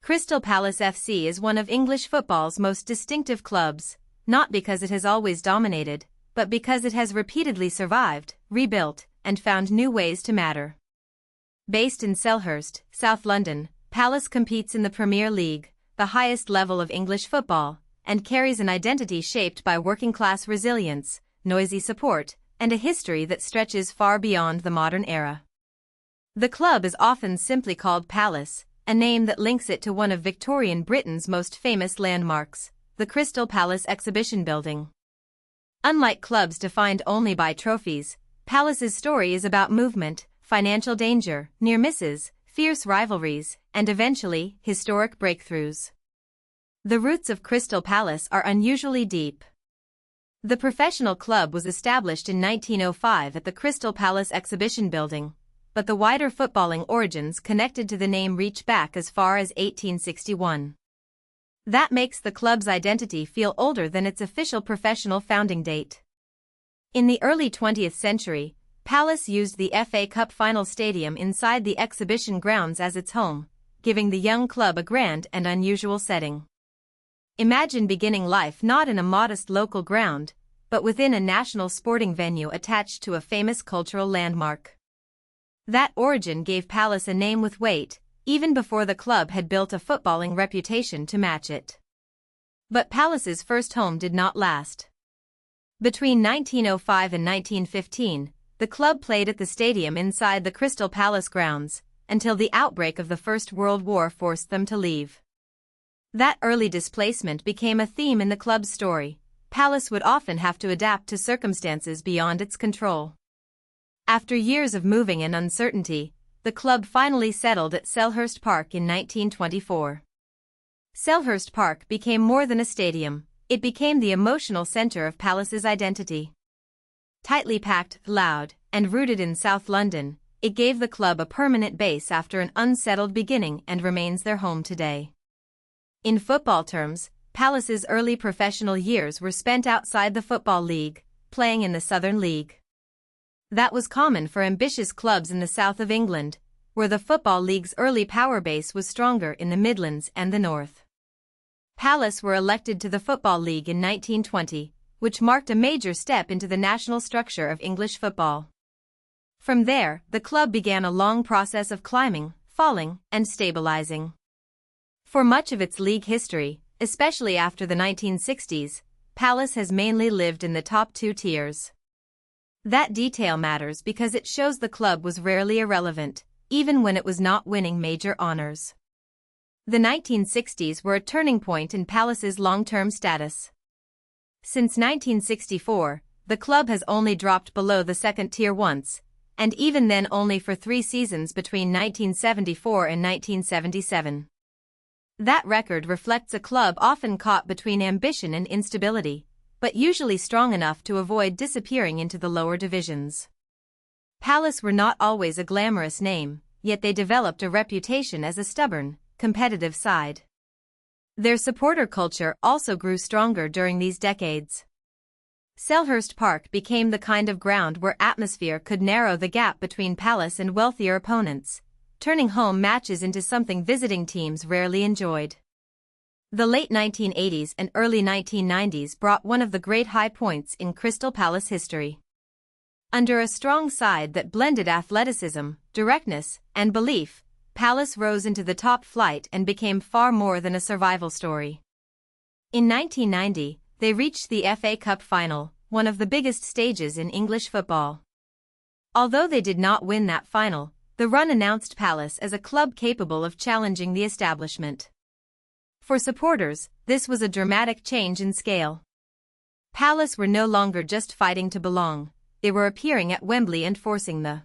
Crystal Palace FC is one of English football's most distinctive clubs, not because it has always dominated, but because it has repeatedly survived, rebuilt, and found new ways to matter. Based in Selhurst, South London, Palace competes in the Premier League, the highest level of English football, and carries an identity shaped by working-class resilience, noisy support, and a history that stretches far beyond the modern era. The club is often simply called Palace, a name that links it to one of Victorian Britain's most famous landmarks, the Crystal Palace Exhibition Building. Unlike clubs defined only by trophies, Palace's story is about movement, financial danger, near misses, fierce rivalries, and eventually, historic breakthroughs. The roots of Crystal Palace are unusually deep. The professional club was established in 1905 at the Crystal Palace Exhibition Building, but the wider footballing origins connected to the name reach back as far as 1861. That makes the club's identity feel older than its official professional founding date. In the early 20th century, Palace used the FA Cup final stadium inside the exhibition grounds as its home, giving the young club a grand and unusual setting. Imagine beginning life not in a modest local ground, but within a national sporting venue attached to a famous cultural landmark. That origin gave Palace a name with weight, even before the club had built a footballing reputation to match it. But Palace's first home did not last. Between 1905 and 1915, the club played at the stadium inside the Crystal Palace grounds, until the outbreak of the First World War forced them to leave. That early displacement became a theme in the club's story. Palace would often have to adapt to circumstances beyond its control. After years of moving and uncertainty, the club finally settled at Selhurst Park in 1924. Selhurst Park became more than a stadium, it became the emotional center of Palace's identity. Tightly packed, loud, and rooted in South London, it gave the club a permanent base after an unsettled beginning and remains their home today. In football terms, Palace's early professional years were spent outside the Football League, playing in the Southern League. That was common for ambitious clubs in the south of England, where the Football League's early power base was stronger in the Midlands and the north. Palace were elected to the Football League in 1920, which marked a major step into the national structure of English football. From there, the club began a long process of climbing, falling, and stabilizing. For much of its league history, especially after the 1960s, Palace has mainly lived in the top two tiers. That detail matters because it shows the club was rarely irrelevant, even when it was not winning major honors. The 1960s were a turning point in Palace's long-term status. Since 1964, the club has only dropped below the second tier once, and even then only for 3 seasons between 1974 and 1977. That record reflects a club often caught between ambition and instability, but usually strong enough to avoid disappearing into the lower divisions. Palace were not always a glamorous name, yet they developed a reputation as a stubborn, competitive side. Their supporter culture also grew stronger during these decades. Selhurst Park became the kind of ground where atmosphere could narrow the gap between Palace and wealthier opponents, turning home matches into something visiting teams rarely enjoyed. The late 1980s and early 1990s brought one of the great high points in Crystal Palace history. Under a strong side that blended athleticism, directness, and belief, Palace rose into the top flight and became far more than a survival story. In 1990, they reached the FA Cup final, one of the biggest stages in English football. Although they did not win that final, the run announced Palace as a club capable of challenging the establishment. For supporters, this was a dramatic change in scale. Palace were no longer just fighting to belong, they were appearing at Wembley and forcing the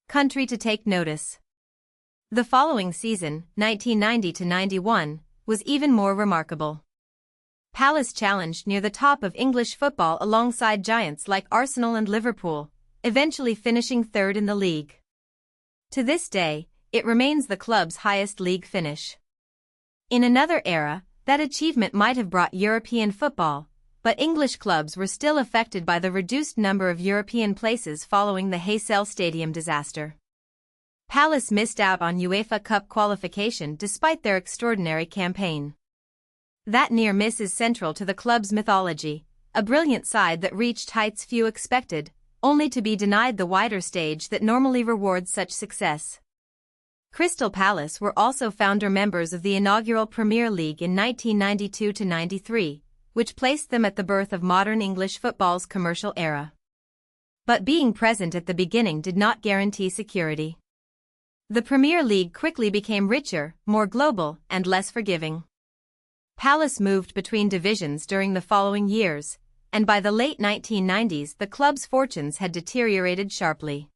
country to take notice. The following season, 1990-91, was even more remarkable. Palace challenged near the top of English football alongside giants like Arsenal and Liverpool, eventually finishing third in the league. To this day, it remains the club's highest league finish. In another era, that achievement might have brought European football, but English clubs were still affected by the reduced number of European places following the Heysel Stadium disaster. Palace missed out on UEFA Cup qualification despite their extraordinary campaign. That near miss is central to the club's mythology, a brilliant side that reached heights few expected, only to be denied the wider stage that normally rewards such success. Crystal Palace were also founder members of the inaugural Premier League in 1992-93, which placed them at the birth of modern English football's commercial era. But being present at the beginning did not guarantee security. The Premier League quickly became richer, more global, and less forgiving. Palace moved between divisions during the following years, and by the late 1990s the club's fortunes had deteriorated sharply.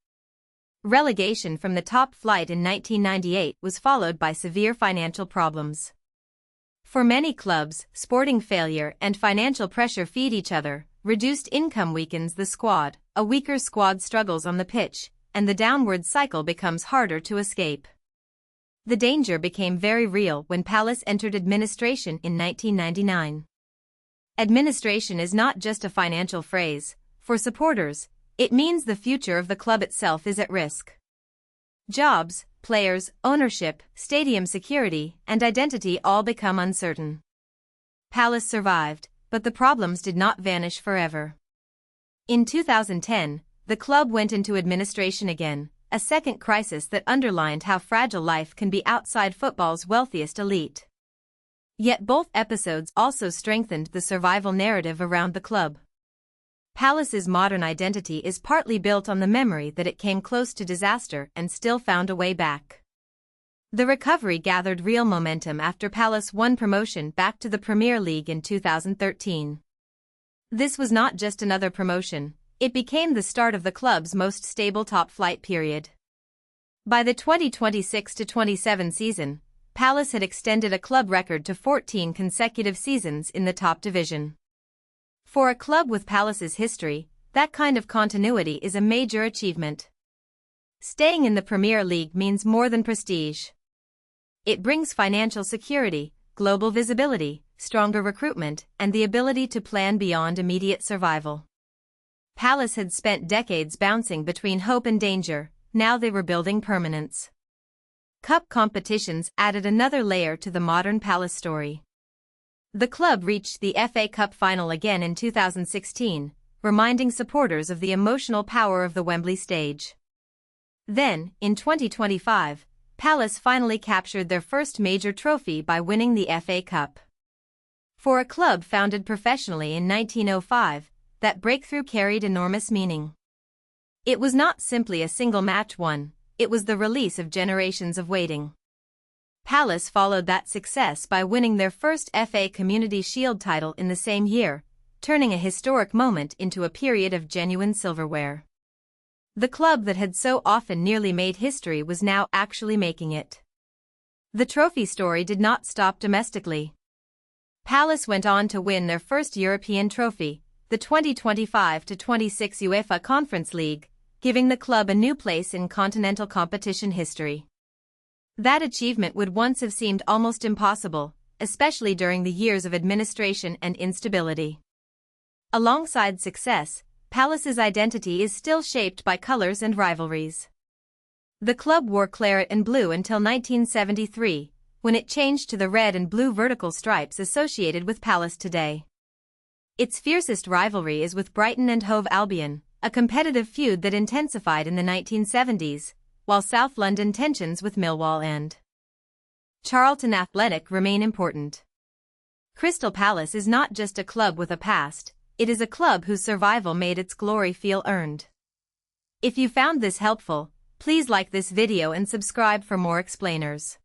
Relegation from the top flight in 1998 was followed by severe financial problems. For many clubs, sporting failure and financial pressure feed each other. Reduced income weakens the squad, a weaker squad struggles on the pitch, and the downward cycle becomes harder to escape. The danger became very real when Palace entered administration in 1999. Administration is not just a financial phrase. For supporters, it means the future of the club itself is at risk. Jobs, players, ownership, stadium security, and identity all become uncertain. Palace survived, but the problems did not vanish forever. In 2010, the club went into administration again, a second crisis that underlined how fragile life can be outside football's wealthiest elite. Yet both episodes also strengthened the survival narrative around the club. Palace's modern identity is partly built on the memory that it came close to disaster and still found a way back. The recovery gathered real momentum after Palace won promotion back to the Premier League in 2013. This was not just another promotion, it became the start of the club's most stable top-flight period. By the 2026-27 season, Palace had extended a club record to 14 consecutive seasons in the top division. For a club with Palace's history, that kind of continuity is a major achievement. Staying in the Premier League means more than prestige. It brings financial security, global visibility, stronger recruitment, and the ability to plan beyond immediate survival. Palace had spent decades bouncing between hope and danger, now they were building permanence. Cup competitions added another layer to the modern Palace story. The club reached the FA Cup final again in 2016, reminding supporters of the emotional power of the Wembley stage. Then, in 2025, Palace finally captured their first major trophy by winning the FA Cup. For a club founded professionally in 1905, that breakthrough carried enormous meaning. It was not simply a single match won, it was the release of generations of waiting. Palace followed that success by winning their first FA Community Shield title in the same year, turning a historic moment into a period of genuine silverware. The club that had so often nearly made history was now actually making it. The trophy story did not stop domestically. Palace went on to win their first European trophy, the 2025-26 UEFA Conference League, giving the club a new place in continental competition history. That achievement would once have seemed almost impossible, especially during the years of administration and instability. Alongside success, Palace's identity is still shaped by colours and rivalries. The club wore claret and blue until 1973, when it changed to the red and blue vertical stripes associated with Palace today. Its fiercest rivalry is with Brighton and Hove Albion, a competitive feud that intensified in the 1970s, while South London tensions with Millwall and Charlton Athletic remain important. Crystal Palace is not just a club with a past, it is a club whose survival made its glory feel earned. If you found this helpful, please like this video and subscribe for more explainers.